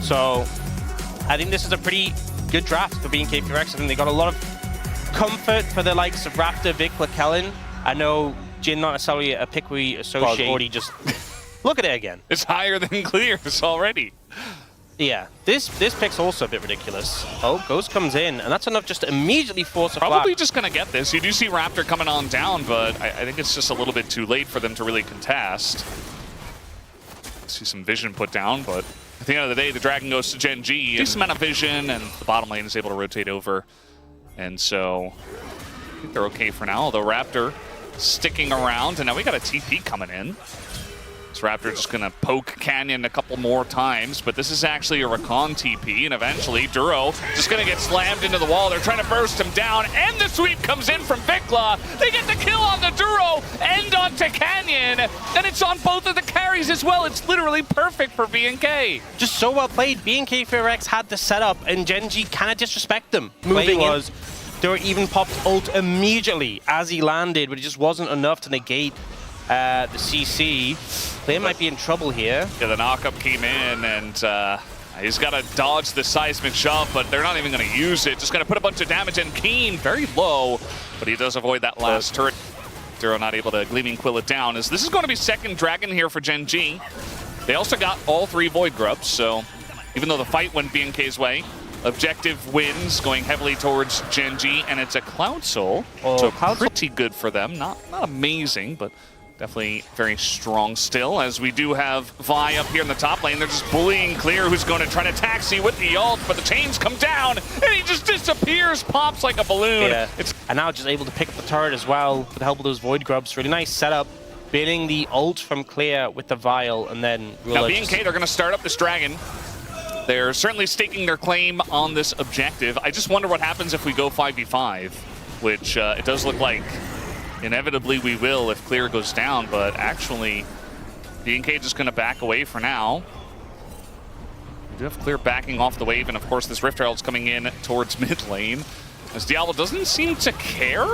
So I think this is a pretty good draft for BNK FEARX. I think they got a lot of comfort for the likes of Raptor, VicLa, Kellin. I know Jin not necessarily a pick we associate. Already just look at it again. It's higher than Clear's already. Yeah, this pick's also a bit ridiculous. Oh, Ghost comes in, and that's enough just to immediately force a Probably flag. just going to get this. You do see Raptor coming on down, but I think it's just a little bit too late for them to really contest. See some vision put down, but at the end of the day, the Dragon goes to Gen.G. Decent amount of vision, and the bottom lane is able to rotate over. And so I think they're okay for now, although Raptor sticking around, and now we got a TP coming in. So Raptor just going to poke Canyon a couple more times, but this is actually a Recon TP, and eventually Duro just going to get slammed into the wall. They're trying to burst him down, and the sweep comes in from VicLa. They get the kill on the Duro and onto Canyon, and it's on both of the carries as well. It's literally perfect for BNK. Just so well played. BNK FEARX had the setup, and Gen.G kind of disrespect them. Moving in. Duro even popped ult immediately as he landed, but it just wasn't enough to negate the CC. They might be in trouble here. Yeah, the knockup came in, and he's got to dodge the seismic shove, but they're not even going to use it. Just going to put a bunch of damage in. Kiin very low, but he does avoid that last turret. Duro not able to Gleaming Quill it down. As this is going to be second Dragon here for Gen.G. They also got all 3 Void Grubs, so even though the fight went BNK's way, objective wins going heavily towards Gen.G, and it's a Cloud Soul, so pretty good for them. Not amazing, but definitely very strong still, as we do have Vi up here in the top lane. They're just bullying Clear, who's going to try to taxi with the ult, but the chains come down, and he just disappears, pops like a balloon. Yeah. And now just able to pick up the turret as well with the help of those Void Grubs. Really nice setup. Baiting the ult from Clear with the Vial, and then now BNK, they're going to start up this Dragon. They're certainly staking their claim on this objective. I just wonder what happens if we go 5v5, which it does look like inevitably we will if Clear goes down, but actually BNK just going to back away for now. We do have Clear backing off the wave, and of course this Rift Herald's coming in towards mid lane. As Diable doesn't seem to care.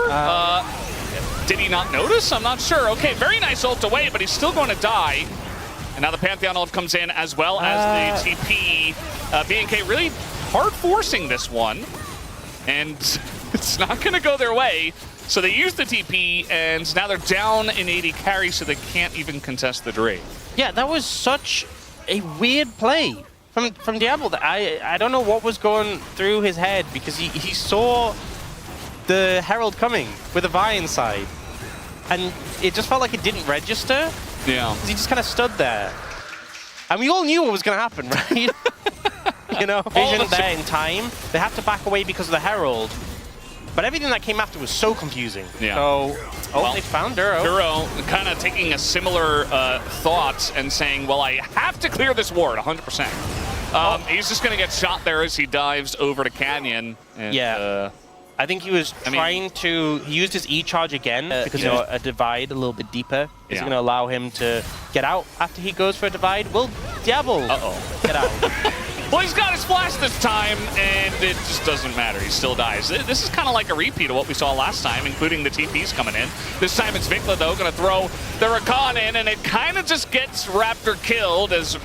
Did he not notice? I'm not sure. Okay, very nice ult away, but he's still going to die. And now the Pantheon ult comes in, as well as the TP. BNK really hard forcing this one, and it's not going to go their way. So they use the TP, and now they're down in 80 carry, so they can't even contest the Drake. Yeah, that was such a weird play from Diable. I don't know what was going through his head, because he saw the Herald coming with a Vi inside, and it just felt like it didn't register. Yeah. He just kind of stood there. And we all knew what was going to happen, right? You know, vision there in time. They have to back away because of the Herald. But everything that came after was so confusing. Yeah. So, well, they found Duro. Duro kind of taking a similar thought and saying, well, I have to clear this ward 100%. He's just going to get shot there as he dives over to Canyon. And, yeah. I think he was trying to... He used his E-charge again because, you know, a divide a little bit deeper is going to allow him to get out after he goes for a divide. Will Diable get out? Well, he's got his flash this time, and it just doesn't matter. He still dies. This is kind of like a repeat of what we saw last time, including the TPs coming in. This time it's VicLa, though, going to throw the Recon in, and it kind of just gets Raptor killed as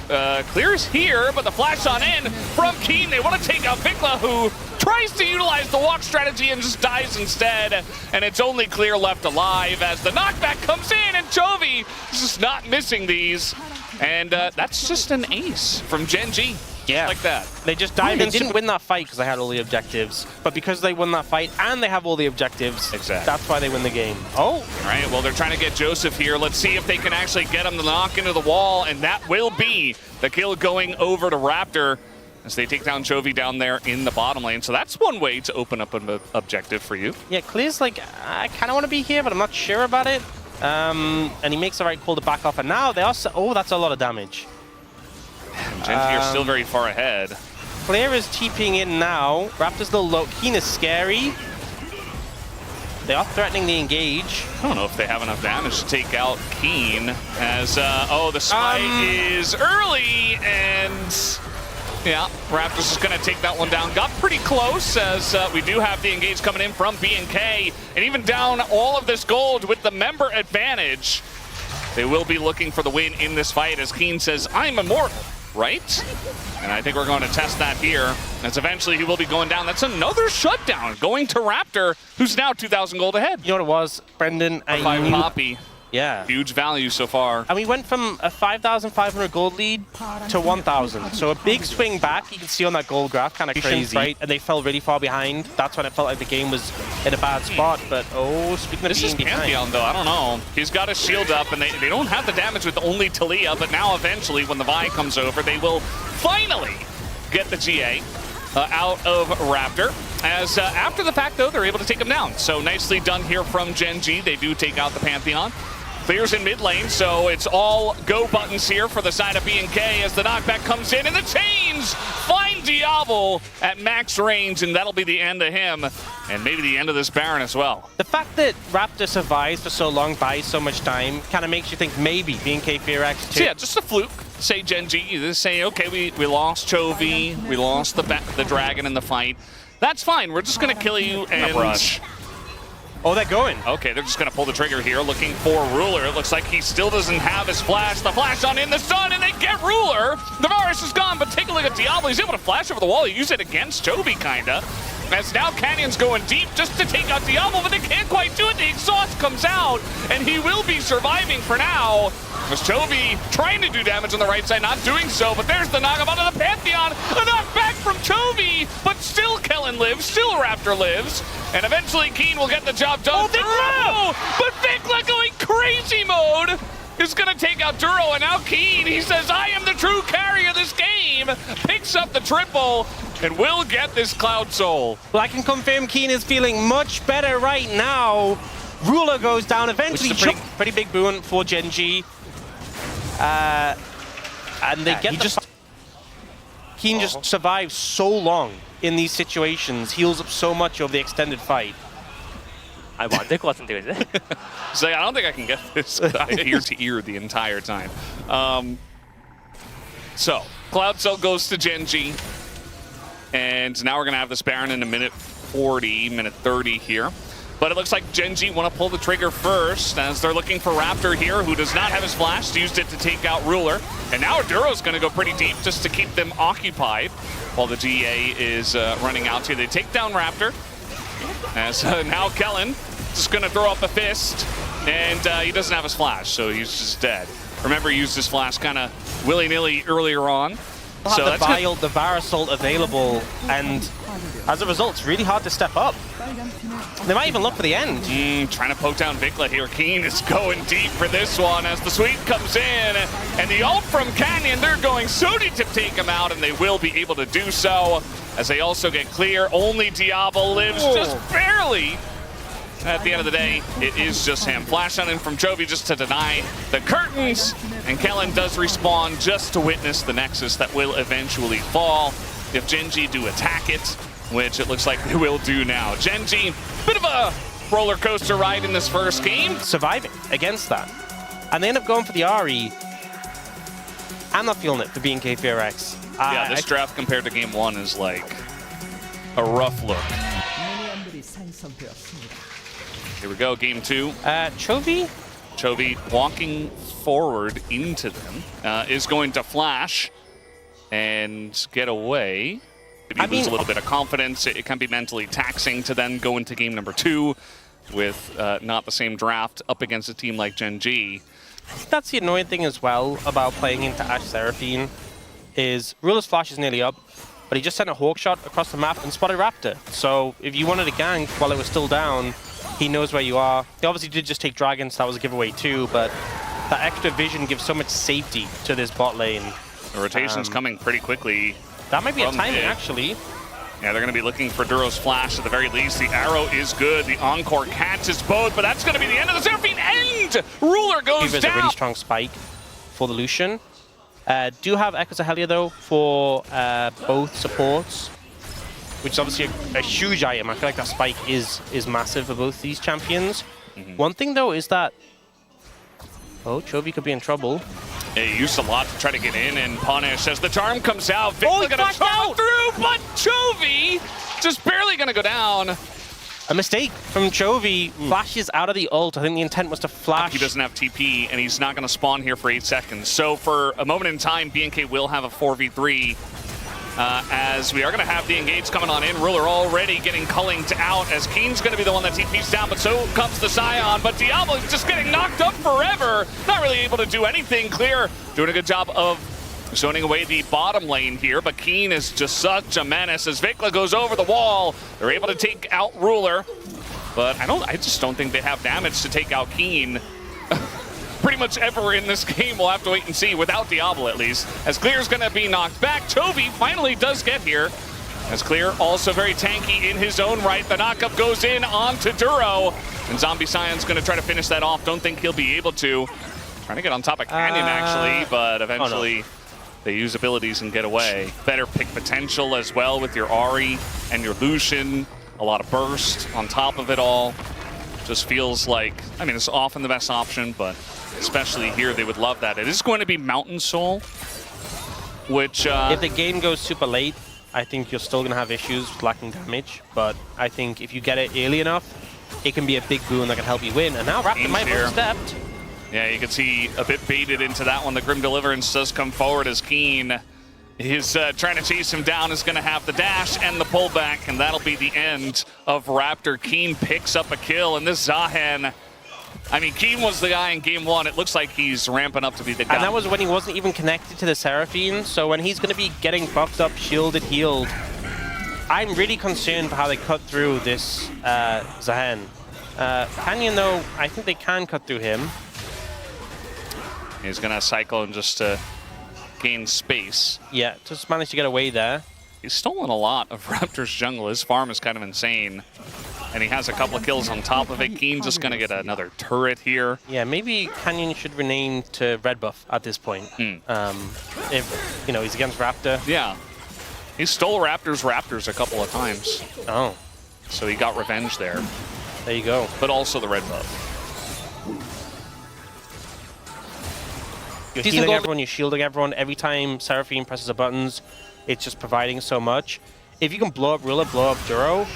Clear's here, but the flash on in from Kiin. They want to take out VicLa, who tries to utilize the walk strategy and just dies instead, and it's only Clear left alive as the knockback comes in, and Chovy is just not missing these, and that's just an ace from Gen.G. Yeah, like that. They just dived in. They didn't win that fight because they had all the objectives, but because they won that fight and they have all the objectives, that's why they win the game. Oh, all right. Well, they're trying to get Joseph here. Let's see if they can actually get him to knock into the wall, and that will be the kill going over to Raptor as they take down Chovy down there in the bottom lane. So that's one way to open up an objective for you. Yeah, Clear's like, I kind of want to be here, but I'm not sure about it. And he makes the right call to back off, and now they also, oh, that's a lot of damage. Gen.G are still very far ahead. Clear is TPing in now. Raptor's still low. Kiin is scary. They are threatening the engage. I don't know if they have enough damage to take out Kiin as, oh, the smite is early, and yeah, Raptor's just going to take that one down. Got pretty close as we do have the engage coming in from BNK, and even down all of this gold with the member advantage. They will be looking for the win in this fight as Kiin says, I'm immortal, right? And I think we're going to test that here, as eventually he will be going down. That's another shutdown going to Raptor, who's now 2,000 gold ahead. You know what it was, Brendan? By Poppy. Yeah. Huge value so far. And we went from a 5,500 gold lead to 1,000. So a big swing back. You can see on that gold graph, kind of crazy, right? And they fell really far behind. That's when it felt like the game was in a bad spot. But oh, speaking of being behind. Pantheon, though, I don't know. He's got his shield up, and they don't have the damage with only Taliyah. But now, eventually, when the Vi comes over, they will finally get the GA out of Raptor. As after the fact, though, they're able to take him down. So nicely done here from Gen.G. They do take out the Pantheon. Clears in mid lane, so it's all go buttons here for the side of BNK as the knockback comes in, and the chains find Diable at max range, and that'll be the end of him, and maybe the end of this Baron as well. The fact that Raptor survives for so long, buys so much time, kind of makes you think maybe BNK FEARX too. So yeah, just a fluke. Say Gen.G, they say, okay, we lost Chovy, we lost the dragon in the fight. That's fine, we're just gonna kill you and rush. Oh, they're going. Okay, they're just going to pull the trigger here, looking for Ruler. It looks like he still doesn't have his flash. The flash on in the sun, and they get Ruler. The Varus is gone, but take a look at Diable. He's able to flash over the wall. He used it against Chovy, kind of. As now Canyon's going deep just to take out Diable, but they can't quite do it. The exhaust comes out, and he will be surviving for now. As Chovy trying to do damage on the right side, not doing so, but there's the knockup onto the Pantheon. A knockback from Chovy, but still Kellin lives, still Raptor lives. And eventually Kiin will get the job done. Oh, VicLa! But VicLa going crazy mode is going to take out Duro, and now Kiin, he says, I am the true carry of this game. Picks up the triple and will get this Cloud Soul. Well, I can confirm Kiin is feeling much better right now. Ruler goes down eventually. Which is a pretty big boon for Gen.G. And they get Kiin just survives so long in these situations, heals up so much over the extended fight. 아, 뭐 안 될 것 같은데, 이제? So I don't think I can get this ear to ear the entire time. So Cloud Soul goes to Gen.G, and now we're gonna have this Baron in a minute 40, minute 30 here. But it looks like Gen.G want to pull the trigger first, as they're looking for Raptor here, who does not have his flash, used it to take out Ruler. And now Duro's going to go pretty deep just to keep them occupied while the GA is running out here. They take down Raptor, as now Kellin just going to throw up a fist, and he doesn't have his flash, so he's just dead. Remember, he used his flash kind of willy-nilly earlier on. So the Varus ult available, and as a result, it's really hard to step up. They might even look for the end. Trying to poke down VicLa here. Kiin is going deep for this one as the sweep comes in. And the ult from Canyon, they're going so deep to take him out, and they will be able to do so. As they also get clear, only Diable lives just barely. At the end of the day, it is just him. Flash on in from Chovy just to deny the curtains. And Kellin does respawn just to witness the Nexus that will eventually fall if Gen.G do attack it, which it looks like they will do now. Gen.G, bit of a roller coaster ride in this first game. Surviving against that. And they end up going for the RE. I'm not feeling it for BNK FEARX. Yeah, this draft compared to game one is like a rough look. Here we go, game two. Chovy walking forward into them is going to flash and get away. Maybe lose a little bit of confidence. It can be mentally taxing to then go into game number two with not the same draft up against a team like Gen.G. That's the annoying thing as well about playing into Ashe Seraphine, is Ruler's flash is nearly up, but he just sent a hawk shot across the map and spotted Raptor. So if you wanted to gank while it was still down, he knows where you are. They obviously did just take dragons, that was a giveaway too, but that extra vision gives so much safety to this bot lane. The rotation's coming pretty quickly. That might be a timing, actually. Yeah, they're going to be looking for Duro's flash at the very least. The arrow is good. The Encore catches both, but that's going to be the end of the Seraphine end! Ruler goes down! A really strong spike for the Lucian. Do have Echoes of Helia, though, for both supports, which is obviously a huge item. I feel like that spike is massive for both these champions. One thing, though, is that... Oh, Chovy could be in trouble. Yeah, he used a lot to try to get in and punish. As the charm comes out, VicLa gonna charm through, but Chovy just barely gonna go down. A mistake from Chovy. Flashes out of the ult. I think the intent was to flash. He doesn't have TP, and he's not gonna spawn here for 8 seconds. So for a moment in time, BNK will have a 4v3 as we are going to have the engage coming on in. Ruler already getting cullinged out as Kiin's going to be the one that TP's down, but so comes the Scion. But Diable is just getting knocked up forever. Not really able to do anything. Clear doing a good job of zoning away the bottom lane here, but Kiin is just such a menace as VicLa goes over the wall. They're able to take out Ruler, but I just don't think they have damage to take out Kiin. Pretty much ever in this game. We'll have to wait and see, without Diable at least, as Clear's going to be knocked back. Chovy finally does get here, as Clear also very tanky in his own right. The knockup goes in onto Duro, and Zombie Scion's going to try to finish that off. Don't think he'll be able to. Trying to get on top of Canyon actually, but eventually they use abilities and get away. Better pick potential as well with your Ahri and your Lucian. A lot of burst on top of it all. Just feels like, I mean, it's often the best option, but especially here, they would love that. It is going to be Mountain Soul, which... if the game goes super late, I think you're still going to have issues with lacking damage, but I think if you get it early enough, it can be a big boon that can help you win. And now Raptor might have stepped. Yeah, you can see a bit baited into that one. The Grim Deliverance does come forward as Kiin is trying to chase him down, is going to have the dash and the pullback, and that'll be the end of Raptor. Kiin picks up a kill, and this Zahen, I mean, Kiin was the guy in game one. It looks like he's ramping up to be the guy. And that was when he wasn't even connected to the Seraphine, so when he's going to be getting buffed up, shielded, healed, I'm really concerned for how they cut through this Zahen. Canyon, though, I think they can cut through him. He's going to Cyclone just to gain space. Yeah, just managed to get away there. He's stolen a lot of Raptor's jungle. His farm is kind of insane. And he has a couple of kills on top of it. Kiin just going to get another turret here. Yeah, maybe Canyon should rename to Red Buff at this point. If, you know, he's against Raptor. Yeah. He stole Raptors a couple of times. Oh. So he got revenge there. There you go. But also the Red Buff. You're healing everyone, you're shielding everyone. Every time Seraphine presses the buttons, it's just providing so much. If you can blow up Ruler, blow up Duro.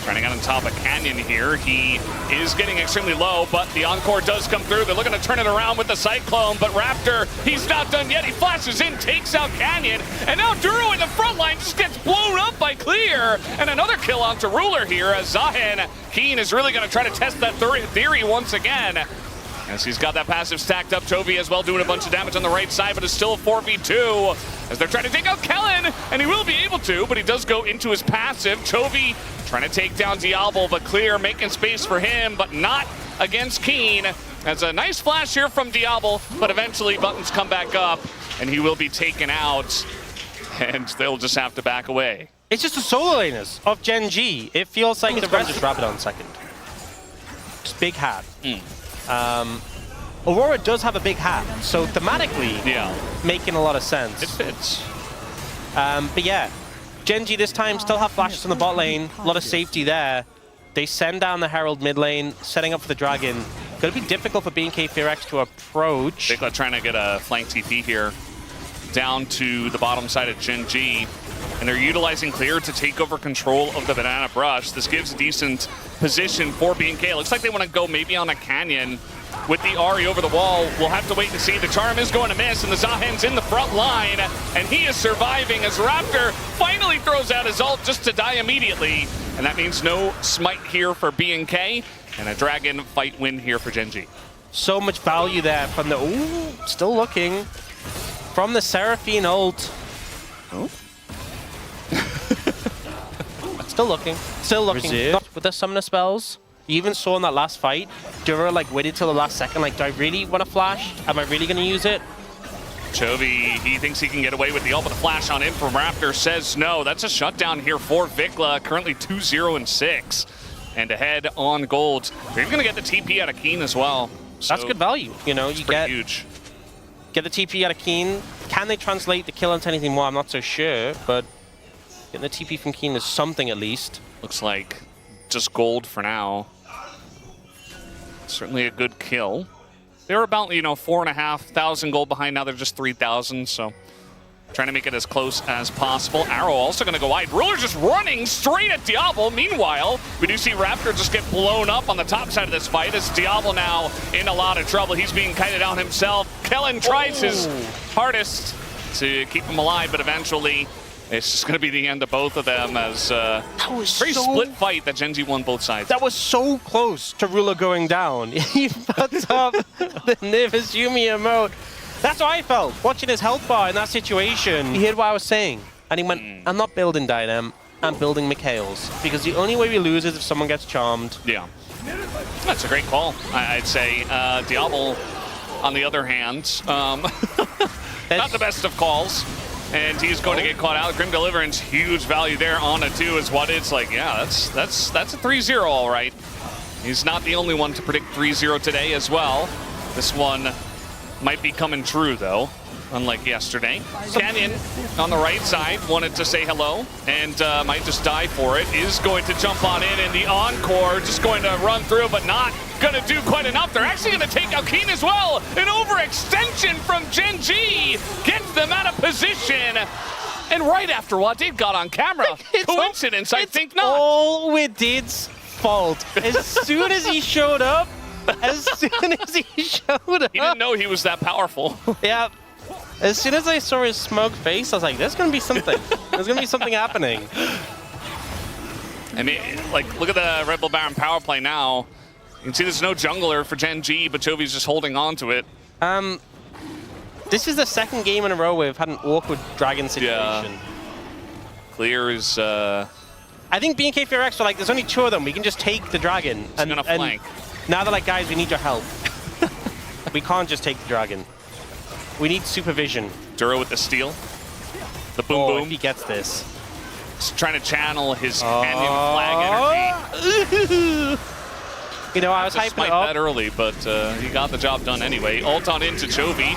Trying to get on top of Canyon here. He is getting extremely low, but the Encore does come through. They're looking to turn it around with the Cyclone, but Raptor, he's not done yet. He flashes in, takes out Canyon, and now Duro in the front line just gets blown up by Clear. And another kill onto Ruler here as Zahen. Kiin is really going to try to test that theory once again, as he's got that passive stacked up. Chovy as well doing a bunch of damage on the right side, but it's still a 4v2 as they're trying to take out Kellin, and he will be able to, but he does go into his passive. Chovy trying to take down Diable, but Clear making space for him, but not against Kiin. That's a nice flash here from Diable, but eventually buttons come back up, and he will be taken out, and they'll just have to back away. It's just the solo laners of Gen.G. It feels like the rest is Rabadon second. Just big hat. Aurora does have a big hat, so thematically, making a lot of sense. It fits. But yeah, Gen.G this time still have flashes on the bot lane, a lot of safety there. They send down the Herald mid lane, setting up for the Dragon. Gonna be difficult for BNK FEARX to approach. VicLa trying to get a flank TP here down to the bottom side of Gen.G. And they're utilizing Clear to take over control of the Banana Brush. This gives a decent position for BNK. It looks like they want to go maybe on a Canyon with the Ahri over the wall. We'll have to wait and see. The Charm is going to miss, and the Zahen's in the front line, and he is surviving as Raptor finally throws out his ult just to die immediately. And that means no smite here for BNK, and a Dragon fight win here for Gen.G. So much value there from the... Ooh, still looking. From the Seraphine ult. Oh. Still looking. Still looking. With the summoner spells. You even saw in that last fight, Duro like waited till the last second, like, do I really want to flash? Am I really going to use it? Chovy, he thinks he can get away with the ult, but the flash on in from Raptor says no. That's a shutdown here for VicLa, currently 2-0-6. And ahead on gold. They're even going to get the TP out of Kiin as well. So that's good value. You know, you get huge. Get the TP out of Kiin. Can they translate the kill into anything more? I'm not so sure, but getting the TP from Kiin is something at least. Looks like just gold for now. Certainly a good kill. They were about, 4,500 gold behind. Now they're just 3,000, so trying to make it as close as possible. Arrow also going to go wide. Ruler just running straight at Diable. Meanwhile, we do see Raptor just get blown up on the top side of this fight as Diable now in a lot of trouble. He's being kited down himself. Kellin tries his hardest to keep him alive, but eventually It's just going to be the end of both of them as very split fight that Gen.G won both sides. That was so close to Ruler going down. He puts up the nervous Yumi emote. That's how I felt, watching his health bar in that situation. He heard what I was saying, and he went, I'm not building Dynam, I'm building Mikhail's. Because the only way we lose is if someone gets charmed. Yeah. That's a great call, I'd say. Diable, on the other hand, not the best of calls. And he's going to get caught out. Grim Deliverance, huge value there on a 2 is what it's like. Yeah, that's a 3-0 all right. He's not the only one to predict 3-0 today as well. This one might be coming true though, unlike yesterday. Canyon on the right side wanted to say hello and might just die for it. Is going to jump on in, and the Encore just going to run through, but not going to do quite enough. They're actually going to take out Kiin as well. An overextension from Gen.G gets them out of position. And right after Wadid got on camera, coincidence, I think not. All Wadid's fault. As soon as he showed up, he didn't know he was that powerful. Yeah. As soon as I saw his smug face, I was like, there's going to be something. There's going to be something happening. I mean, like, look at the Red Bull Baron power play now. You can see there's no jungler for Gen.G, but Chovy's just holding on to it. This is the second game in a row where we've had an awkward dragon situation. Yeah. Clear is... I think BNK FEARX were like, there's only 2 of them. We can just take the dragon. And gonna flank. Now they're like, guys, we need your help. We can't just take the dragon. We need supervision. Duro with the steal. The boom boom. If he gets this. He's trying to channel his Canyon flag energy. You know, I was hyping it up that early, but he got the job done anyway. Ult on into Chovy,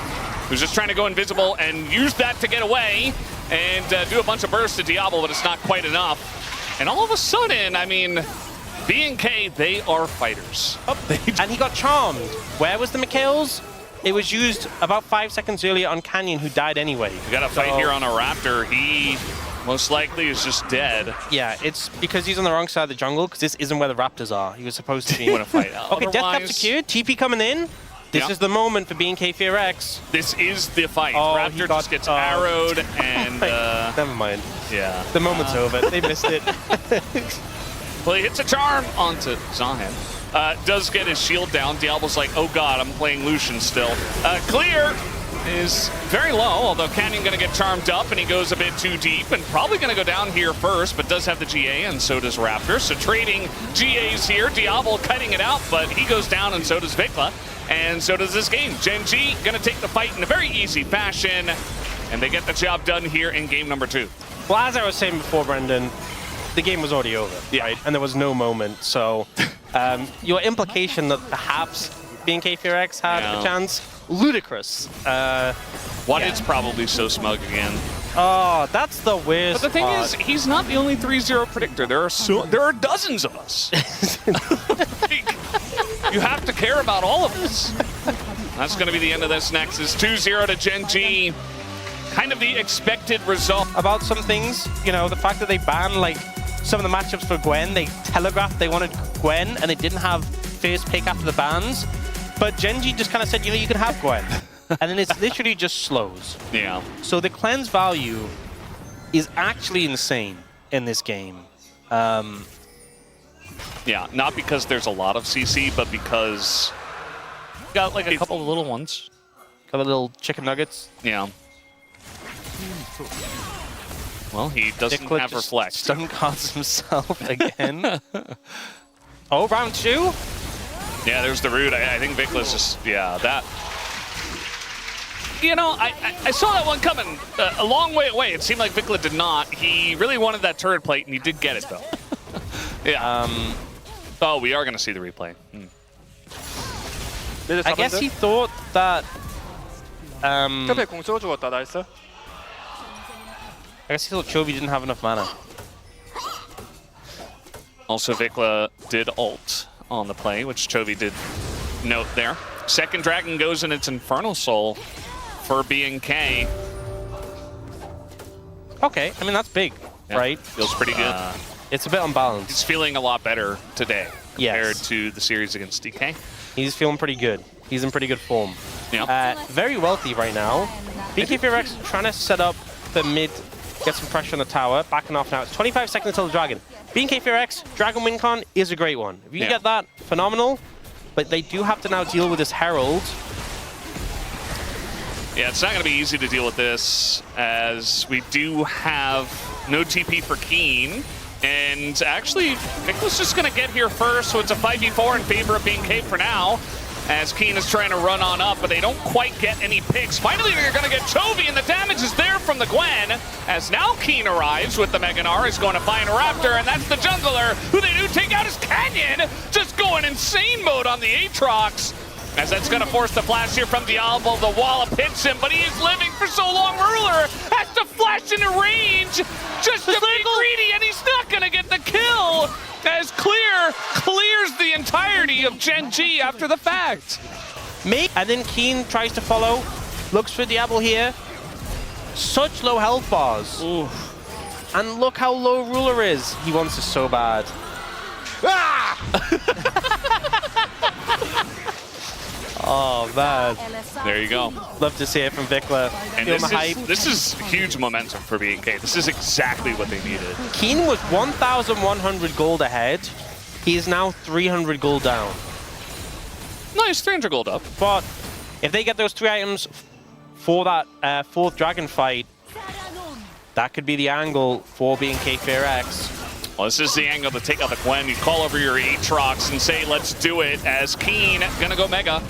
who's just trying to go invisible and use that to get away and do a bunch of bursts to Diable, but it's not quite enough. And all of a sudden, I mean, BNK, they are fighters. And he got charmed. Where was the Mikhail's? It was used about 5 seconds earlier on Canyon, who died anyway. We got a fight here on a Raptor. He most likely is just dead. Yeah, it's because he's on the wrong side of the jungle, because this isn't where the Raptors are. He was supposed to be in a fight. Okay, death cap secured. TP coming in. This is the moment for BNK FEARX. This is the fight. Raptor just gets arrowed and... Never mind. Yeah. The moment's over. They missed it. Well, he hits a charm onto Zahan. Does get his shield down. Diable's like, oh god, I'm playing Lucian still. Clear is very low, although Canyon gonna get charmed up and he goes a bit too deep and probably gonna go down here first, but does have the GA and so does Raptor. So trading GAs here. Diable cutting it out, but he goes down and so does VicLa. And so does this game. Gen.G gonna take the fight in a very easy fashion, and they get the job done here in game number 2. Well, as I was saying before, Brendan, the game was already over, right? And there was no moment, so your implication that perhaps BNK FEARX had a chance, ludicrous. It's probably so smug again. Oh, that's the worst. But the thing is, he's not the only 3-0 predictor. There are dozens of us. You have to care about all of us. That's going to be the end of this next. It's 2-0 to Gen.G. Kind of the expected result. About some things, you know, the fact that they banned like some of the matchups for Gwen, they telegraphed they wanted Gwen and they didn't have first pick after the bans. But Gen.G just kind of said, you know, you can have Gwen. And then it's literally just slows. Yeah. So the cleanse value is actually insane in this game. Yeah, not because there's a lot of CC, but because got like a couple of little ones. Got a little chicken nuggets. Yeah. Well, he doesn't have reflect. Stun cards himself again. Oh, round 2? Yeah, there's the root. I think VicLa's just, that. You know, I saw that one coming a long way away. It seemed like VicLa did not. He really wanted that turret plate, and he did get it, though. Yeah. Oh, we are going to see the replay. I guess he thought that... I guess he thought Chovy didn't have enough mana. Also, VicLa did ult on the play, which Chovy did note there. Second dragon goes in its Infernal Soul for BNK. Okay, I mean, that's big, right? Feels pretty good. It's a bit unbalanced. He's feeling a lot better today compared to the series against DK. He's feeling pretty good. He's in pretty good form. Yeah. Very wealthy right now. BNK FEARX trying to set up the mid get some pressure on the tower. Backing off now. It's 25 seconds until the Dragon. BNK FEARX, Dragon win con is a great one. If you get that, phenomenal. But they do have to now deal with this Herald. Yeah, it's not going to be easy to deal with this, as we do have no TP for Kiin. And actually, VicLa's just going to get here first, so it's a 5v4 in favor of BNK for now, as Kiin is trying to run on up, but they don't quite get any picks. Finally, they're going to get Chovy, and the damage is there from the Gwen, as now Kiin arrives with the Mega Gnar, is going to find Raptor, and that's the jungler, who they do take out his Canyon, just going insane mode on the Aatrox. As that's going to force the flash here from Diable. The wallop hits him, but he is living for so long. Ruler has to flash into range just to be greedy, and he's not going to get the kill. As Clear clears the entirety of Gen.G after the fact. And then Kiin tries to follow. Looks for Diable here. Such low health bars. Ooh. And look how low Ruler is. He wants this so bad. Ah! Oh, man. There you go. Love to see it from VicLa. And this is huge momentum for BNK. This is exactly what they needed. Kiin was 1,100 gold ahead. He is now 300 gold down. Nice, 300 gold up. But if they get those 3 items for that fourth dragon fight, that could be the angle for BNK FEARX. Well, this is the angle to take out the Gwen. You call over your Aatrox and say, let's do it, as Kiin gonna go Mega.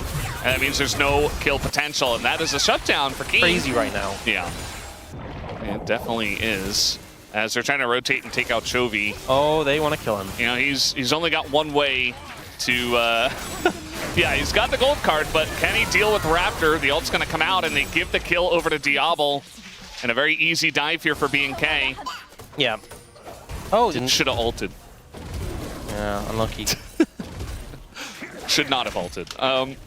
And that means there's no kill potential, and that is a shutdown for Kiin. Crazy right now. Yeah. It definitely is. As they're trying to rotate and take out Chovy. Oh, they want to kill him. You know, he's only got one way to, yeah, he's got the gold card, but can he deal with Raptor? The ult's gonna come out, and they give the kill over to Diable. And a very easy dive here for BNK. Yeah. Oh, should have ulted. Yeah, unlucky. Should not have ulted.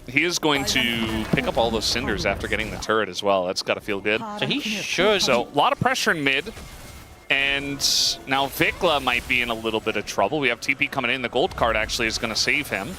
He is going to pick up all those cinders after getting the turret as well. That's got to feel good. So he should. So a lot of pressure in mid. And now VicLa might be in a little bit of trouble. We have TP coming in. The gold card actually is going to save him.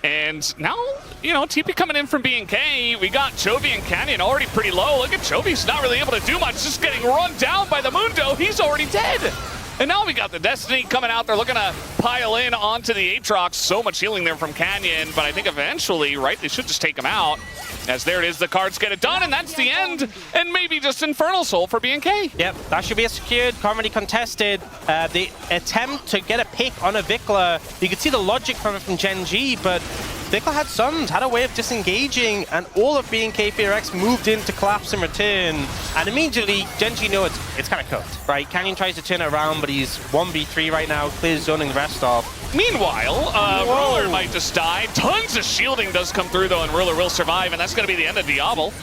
And now, you know, TP coming in from BNK. We got Chovy and Canyon already pretty low. Look at Chovy. He's not really able to do much. Just getting run down by the Mundo. He's already dead. And now we got the Destiny coming out. They're looking to pile in onto the Aatrox. So much healing there from Canyon. But I think eventually, right, they should just take him out. As there it is, the cards get it done, and that's the end. And maybe just Infernal Soul for BNK. Yep, that should be a secured, currently contested. The attempt to get a pick on a VicLa, you could see the logic from it from Gen.G, but VicLa had summoned, had a way of disengaging, and all of BNK FEARX moved in to collapse in return. And immediately, Gen.G know it's kind of cooked, right? Canyon tries to turn it around, but he's 1v3 right now, clears zoning the rest off. Meanwhile, Ruler might just die. Tons of shielding does come through, though, and Ruler will survive, and that's going to be the end of Diable,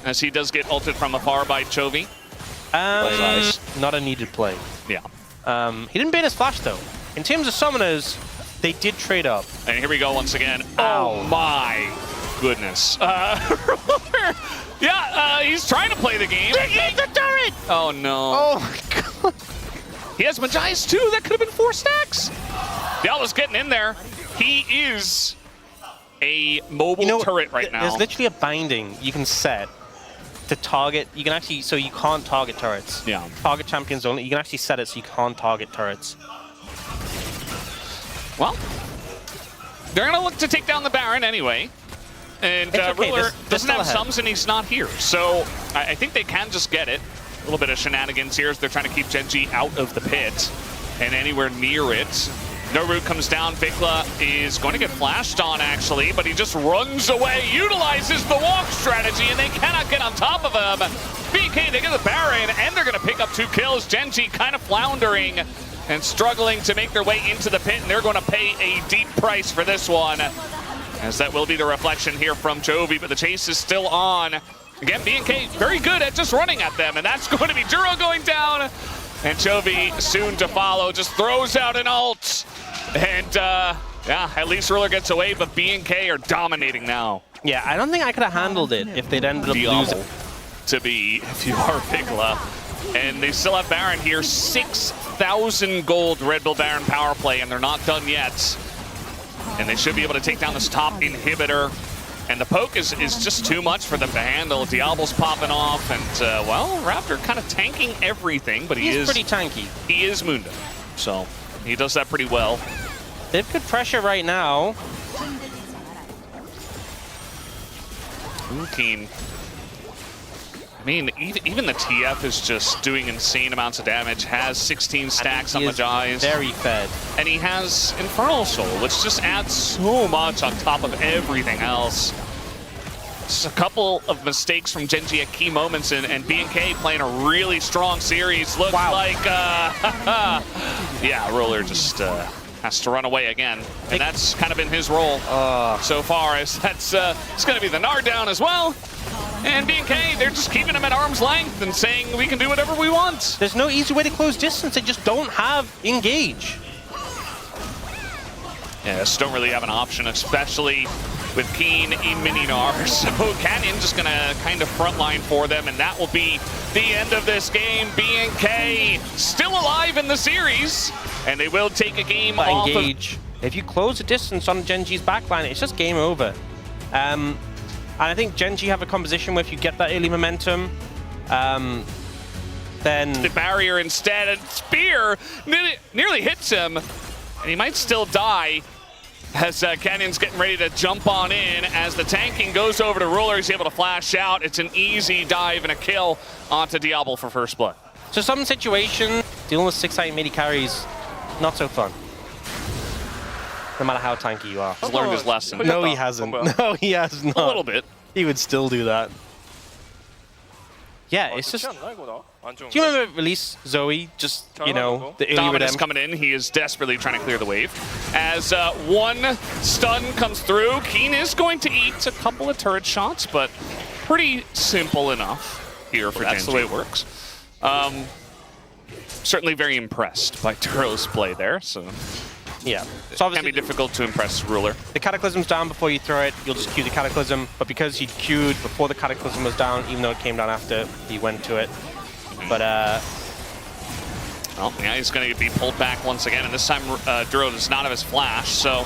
as he does get ulted from afar by Chovy. Not a needed play. Yeah. He didn't bait his flash, though. In terms of summoners, they did trade up. And here we go once again. Ow. Oh, my goodness. Ruler, yeah, he's trying to play the game. Hit the turret! Oh, no. Oh, my God. He has Magias too. That could have been 4 stacks. Diablo's getting in there. He is a mobile turret right now. There's literally a binding you can set to target. You can actually, so you can't target turrets. Yeah. Target champions only. You can actually set it so you can't target turrets. Well, they're going to look to take down the Baron anyway. And okay. Ruler They're doesn't have ahead. sums and he's not here. So I think they can just get it. A little bit of shenanigans here as they're trying to keep Gen.G out of the pit and anywhere near it. No root comes down. VicLa is going to get flashed on, actually, but he just runs away, utilizes the walk strategy, and they cannot get on top of him. BK, they get the Baron, and they're going to pick up 2 kills. Gen.G kind of floundering and struggling to make their way into the pit, and they're going to pay a deep price for this one, as that will be the reflection here from Chovy, but the chase is still on. Again, BNK very good at just running at them, and that's going to be Duro going down. And Chovy soon to follow, just throws out an ult. And yeah, at least Ruler gets away, but BNK are dominating now. Yeah, I don't think I could have handled it if they'd ended up losing. To be, if you are VicLa. And they still have Baron here, 6,000 gold Red Bull Baron power play, and they're not done yet. And they should be able to take down this top inhibitor. And the poke is just too much for them to handle. Diable's popping off, and well, Raptor kind of tanking everything, but He's pretty tanky. He is Mundo, so he does that pretty well. They have good pressure right now. Ooh, Kiin. I mean, even the TF is just doing insane amounts of damage, has 16 stacks on the Jais. Very fed. And he has Infernal Soul, which just adds so much on top of everything else. Just a couple of mistakes from Gen.G at key moments, and BNK playing a really strong series. Looks like, yeah, Roller just has to run away again. And that's kind of been his role so far, as that's it's going to be the Nard down as well. And BNK, they're just keeping him at arm's length and saying we can do whatever we want. There's no easy way to close distance. They just don't have engage. Yeah, just don't really have an option, especially with Kiin in mini-Nars. So Canyon just gonna kind of frontline for them, and that will be the end of this game. BNK still alive in the series, and they will take a game off engage. If you close the distance on Gen.G's backline, it's just game over. And I think Gen.G have a composition where if you get that early momentum, then... The barrier instead, and Spear nearly hits him, and he might still die as Canyon's getting ready to jump on in. As the tanking goes over to Ruler, he's able to flash out. It's an easy dive and a kill onto Diable for first blood. So some situation, dealing with 6 melee carries, not so fun. No matter how tanky you are. He's learned his lesson. No, he hasn't. No, he has not. A little bit. He would still do that. Yeah, it's just... Do you remember release Zoe? Just, you know, the early Dominus redemption? coming in. He is desperately trying to clear the wave. As one stun comes through, Kiin is going to eat a couple of turret shots, but pretty simple enough here for Gen.G. That's the way it works. Certainly very impressed by Duro's play there, so... Yeah. So it can be difficult to impress Ruler. The Cataclysm's down before you throw it, you'll just Q the Cataclysm, but because he Q'd before the Cataclysm was down, even though it came down after, he went to it. But, well, yeah, he's going to be pulled back once again, and this time Duro does not have his flash, so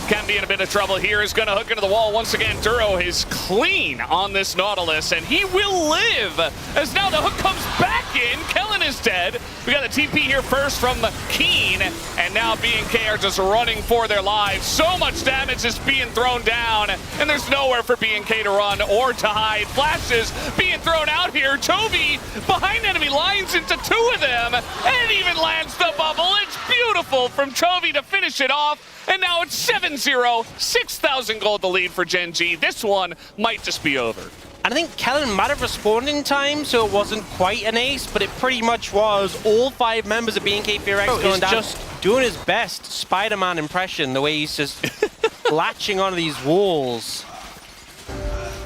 can be in a bit of trouble here. He's going to hook into the wall once again. Duro is clean on this Nautilus, and he will live, as now the hook comes back in. Kellin is dead. We got the TP here first from Kiin, and now BNK are just running for their lives. So much damage is being thrown down, and there's nowhere for BNK to run or to hide. Flashes being thrown out here. Chovy behind enemy lines into 2 of them, and even lands the bubble. It's beautiful from Chovy to finish it off. And now it's 7-0, 6,000 gold the lead for Gen.G. This one might just be over. And I think Kellin might have respawned in time, so it wasn't quite an ace, but it pretty much was. All 5 members of BNK FEARX going down, just doing his best Spider-Man impression, the way he's just latching onto these walls.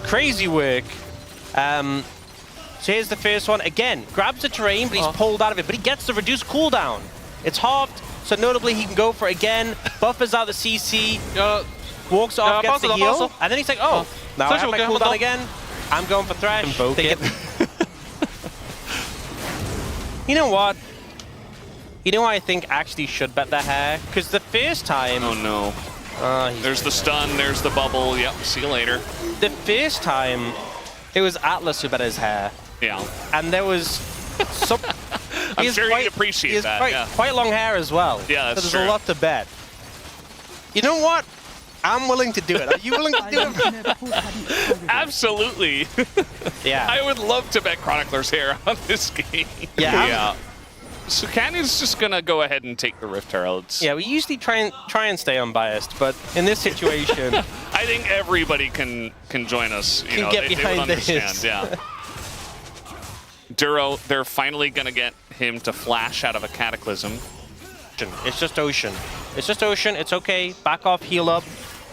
Crazy work. So here's the first one. Again, grabs the terrain, but he's pulled out of it, but he gets the reduced cooldown. It's halved. So notably, he can go for it again, buffers out the CC, walks off, gets the heal, and then he's like, oh, now I have my cooldown again. I'm going for Thresh. You know what? You know what I think actually should bet their hair? Because the first time... Oh no. There's the stun, there's the bubble. Yep, see you later. The first time, it was Atlas who bet his hair. Yeah. And there was some... I'm sure he'd appreciate that. He has quite long hair as well. Yeah, that's so true. there's a lot to bet. You know what? I'm willing to do it. Are you willing to do it? Absolutely. Yeah. I would love to bet Chronicler's hair on this game. Yeah. So Canyon's just gonna go ahead and take the Rift Heralds. Yeah, we usually try and stay unbiased, but in this situation, I think everybody can join us. You know, get they behind would understand. this. Yeah. Duro, they're finally gonna get him to flash out of a Cataclysm. It's just Ocean. It's just Ocean. It's okay. Back off, heal up,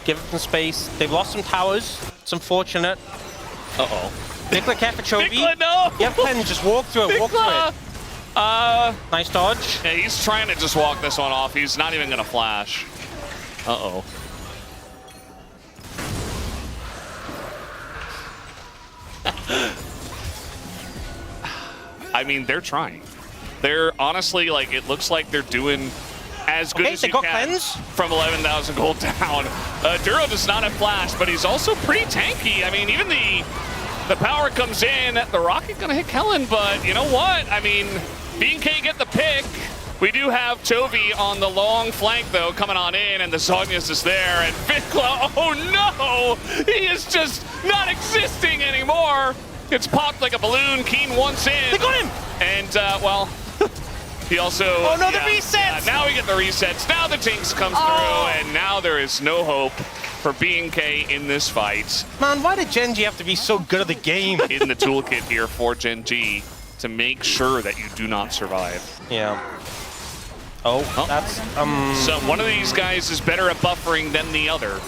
give it some space. They've lost some towers. It's unfortunate. Uh-oh. VicLa, care for Chovy. VicLa, no! Yep, Pen, just walk through it. Walk through it. Nice dodge. Yeah, he's trying to just walk this one off. He's not even gonna flash. Uh-oh. I mean, they're trying. They're honestly, like, it looks like they're doing as good as they you got can cleanse. from 11,000 gold down. Duro does not have flash, but he's also pretty tanky. I mean, even the power comes in. The rocket gonna hit Kellin, but you know what? I mean, BNK get the pick. We do have Chovy on the long flank, though, coming on in, and the Zhonya's is there, and VicLa, oh no! He is just not existing anymore! It's popped like a balloon, Kiin once in. They got him! And, well, he also... Oh no, the resets! Yeah, now we get the resets, now the Jinx comes through, and now there is no hope for BNK in this fight. Man, why did Gen.G have to be so good at the game? In the toolkit here for Gen.G to make sure that you do not survive. Yeah. Oh, that's, So one of these guys is better at buffering than the other.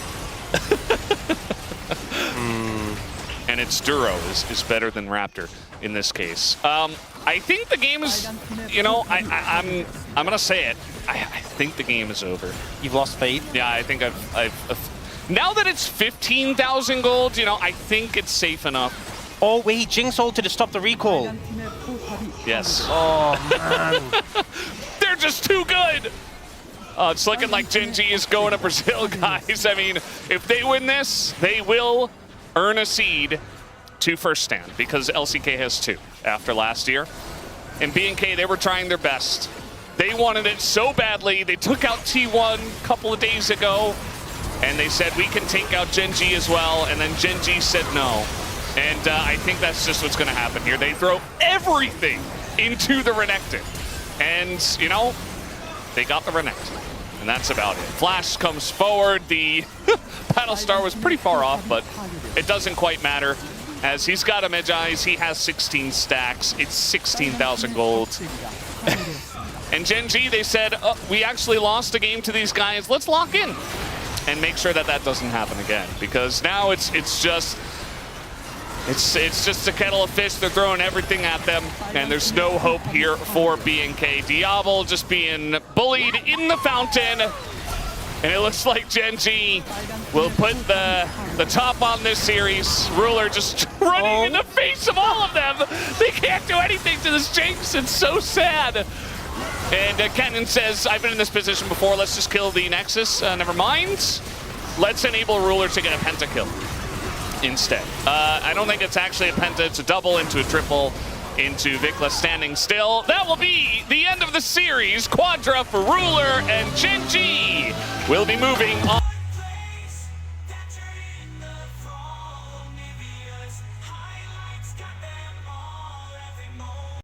And it's Duro is better than Raptor in this case. I think the game is, you know, I'm gonna say it. I think the game is over. You've lost faith? Yeah, I think I've now that it's 15,000 gold, you know, I think it's safe enough. Oh wait, Jinx ulted to stop the recall. Yes. Oh man. They're just too good. It's looking like Gen.G is going to Brazil, guys. I mean, if they win this, they will earn a seed to first stand because LCK has 2 after last year. And BNK, they were trying their best. They wanted it so badly. They took out T1 a couple of days ago, and they said, we can take out Gen.G as well. And then Gen.G said no. And I think that's just what's going to happen here. They throw everything into the Renekton. And, you know, they got the Renekton. And that's about it. Flash comes forward. The Battlestar was pretty far off, but it doesn't quite matter. As he's got a Medjai's, he has 16 stacks. It's 16,000 gold. And Gen.G, they said, we actually lost a game to these guys. Let's lock in and make sure that that doesn't happen again. Because now it's just a kettle of fish. They're throwing everything at them, and there's no hope here for BNK. Diable just being bullied in the fountain, and it looks like Gen.G will put the top on this series. Ruler just running in the face of all of them. They can't do anything to this Jinx. It's so sad. And Kellin says, I've been in this position before. Let's just kill the Nexus. Never mind. Let's enable Ruler to get a pentakill instead. I don't think it's actually a penta, it's a double into a triple into VicLa standing still. That will be the end of the series. Quadra for Ruler, and Gen.G will be moving on.